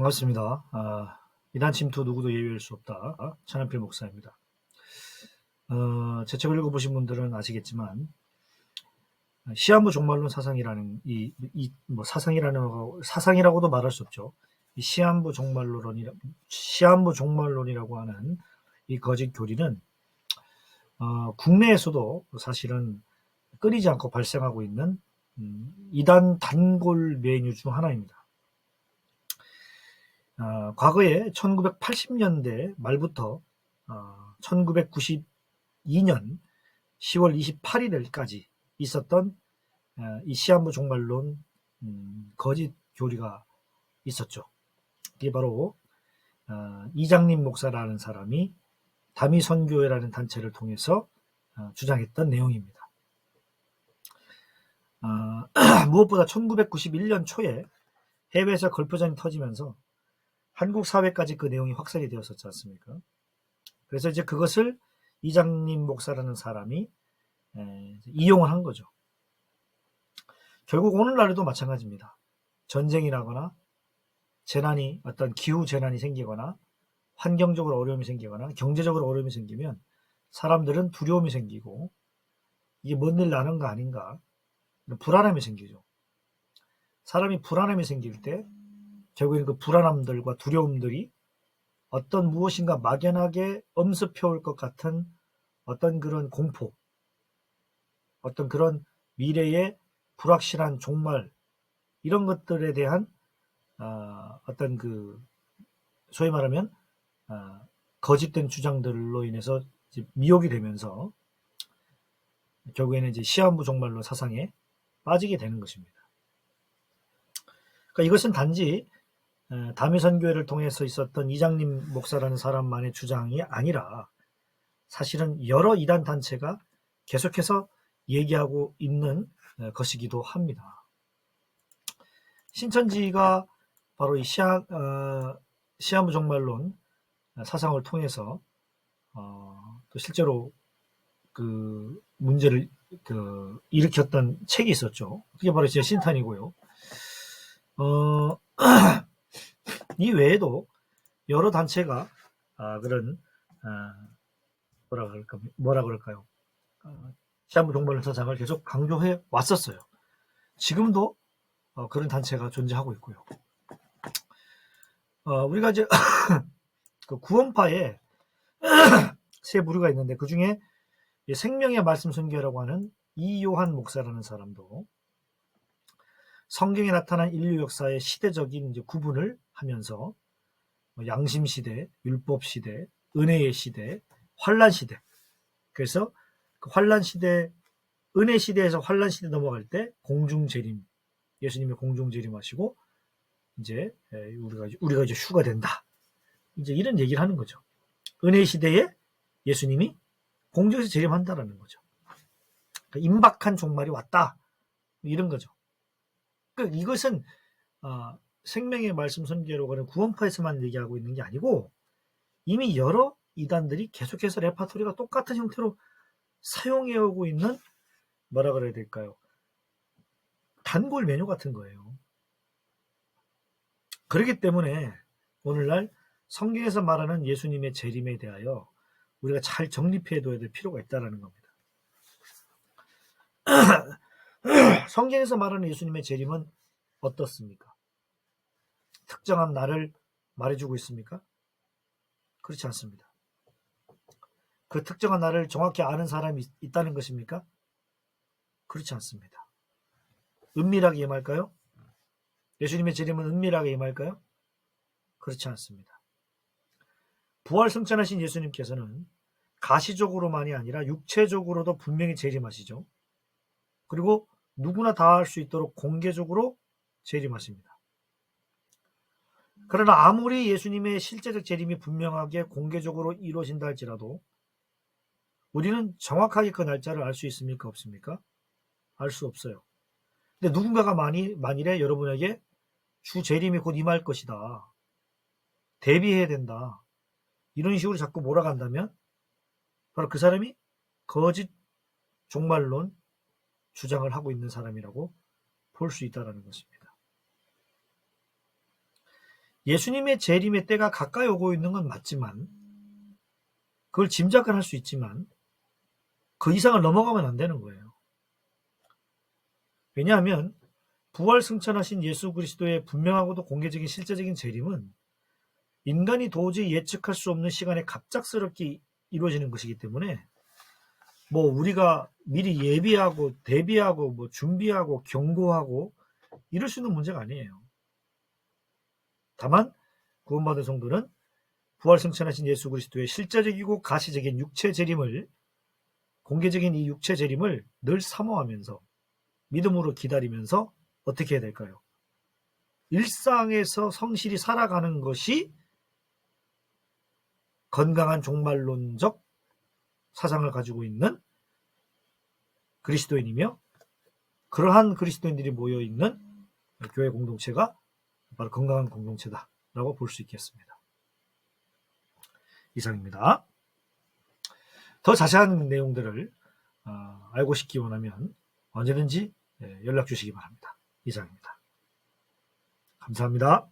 반갑습니다. 이단 침투 누구도 예외일 수 없다. 천한필 목사입니다. 제 책을 읽어보신 분들은 아시겠지만 시한부 종말론 사상이라는 사상이라고도 말할 수 없죠. 이 시한부 종말론이라고 하는 이 거짓 교리는 국내에서도 사실은 끊이지 않고 발생하고 있는 이단 단골 메뉴 중 하나입니다. 과거에 1980년대 말부터 1992년 10월 28일까지 있었던 이 시한부 종말론 거짓 교리가 있었죠. 이게 바로 이장림 목사라는 사람이 다미선교회라는 단체를 통해서 주장했던 내용입니다. 무엇보다 1991년 초에 해외에서 걸프전이 터지면서 한국 사회까지 그 내용이 확산이 되었었지 않습니까? 그래서 이제 그것을 이장림 목사라는 사람이 이용을 한 거죠. 결국 오늘날에도 마찬가지입니다. 전쟁이 나거나 재난이 어떤 기후 재난이 생기거나 환경적으로 어려움이 생기거나 경제적으로 어려움이 생기면 사람들은 두려움이 생기고 이게 뭔 일 나는 거 아닌가 불안함이 생기죠. 사람이 불안함이 생길 때 결국에는 그 불안함들과 두려움들이 어떤 무엇인가 막연하게 엄습해올 것 같은 어떤 그런 공포, 어떤 그런 미래의 불확실한 종말 이런 것들에 대한 어떤 그 소위 말하면 거짓된 주장들로 인해서 이제 미혹이 되면서 결국에는 이제 시한부 종말론 사상에 빠지게 되는 것입니다. 그러니까 이것은 단지 다미선교회를 통해서 있었던 이장림 목사라는 사람만의 주장이 아니라 사실은 여러 이단 단체가 계속해서 얘기하고 있는 것이기도 합니다. 신천지가 바로 이 시한부 종말론 사상을 통해서 또 실제로 그 문제를 일으켰던 책이 있었죠. 그게 바로 제 신탄이고요. 이 외에도 여러 단체가 그런 뭐라 그럴까요? 시한부 종말론 사상을 계속 강조해 왔었어요. 지금도 그런 단체가 존재하고 있고요. 우리가 이제 그 구원파에 세 부류가 있는데 그 중에 생명의 말씀 선교라고 하는 이요한 목사라는 사람도 성경에 나타난 인류 역사의 시대적인 이제 구분을 하면서 양심 시대, 율법 시대, 은혜의 시대, 환란 시대. 그래서 그 환란 시대, 은혜 시대에서 환란 시대 넘어갈 때 공중 재림, 예수님의 공중 재림하시고 이제 우리가 이제 휴가 된다. 이제 이런 얘기를 하는 거죠. 은혜 시대에 예수님이 공중에서 재림한다라는 거죠. 그러니까 임박한 종말이 왔다. 이런 거죠. 그러니까 이것은 생명의 말씀 선교로 하는 구원파에서만 얘기하고 있는 게 아니고 이미 여러 이단들이 계속해서 레파토리가 똑같은 형태로 사용해오고 있는 뭐라 그래야 될까요? 단골 메뉴 같은 거예요. 그렇기 때문에 오늘날 성경에서 말하는 예수님의 재림에 대하여 우리가 잘 정립해둬야 될 필요가 있다는 겁니다. 성경에서 말하는 예수님의 재림은 어떻습니까? 특정한 날을 말해주고 있습니까? 그렇지 않습니다. 그 특정한 날을 정확히 아는 사람이 있다는 것입니까? 그렇지 않습니다. 은밀하게 임할까요? 예수님의 재림은 은밀하게 임할까요? 그렇지 않습니다. 부활 승천하신 예수님께서는 가시적으로만이 아니라 육체적으로도 분명히 재림하시죠. 그리고 누구나 다 할 수 있도록 공개적으로 재림하십니다. 그러나 아무리 예수님의 실제적 재림이 분명하게 공개적으로 이루어진다 할지라도 우리는 정확하게 그 날짜를 알 수 있습니까? 없습니까? 알 수 없어요. 근데 누군가가 만일에 여러분에게 주 재림이 곧 임할 것이다. 대비해야 된다. 이런 식으로 자꾸 몰아간다면 바로 그 사람이 거짓 종말론 주장을 하고 있는 사람이라고 볼 수 있다는 것입니다. 예수님의 재림의 때가 가까이 오고 있는 건 맞지만, 그걸 짐작은 할 수 있지만 그 이상을 넘어가면 안 되는 거예요. 왜냐하면 부활 승천하신 예수 그리스도의 분명하고도 공개적인 실제적인 재림은 인간이 도저히 예측할 수 없는 시간에 갑작스럽게 이루어지는 것이기 때문에 뭐 우리가 미리 예비하고 대비하고 뭐 준비하고 경고하고 이럴 수 있는 문제가 아니에요. 다만 구원받은 성도는 부활 승천하신 예수 그리스도의 실제적이고 가시적인 육체 재림을, 공개적인 이 육체 재림을 늘 사모하면서 믿음으로 기다리면서 어떻게 해야 될까요? 일상에서 성실히 살아가는 것이 건강한 종말론적 사상을 가지고 있는 그리스도인이며, 그러한 그리스도인들이 모여있는 교회 공동체가 바로 건강한 공동체다라고 볼 수 있겠습니다. 이상입니다. 더 자세한 내용들을 알고 싶기 원하면 언제든지 연락 주시기 바랍니다. 이상입니다. 감사합니다.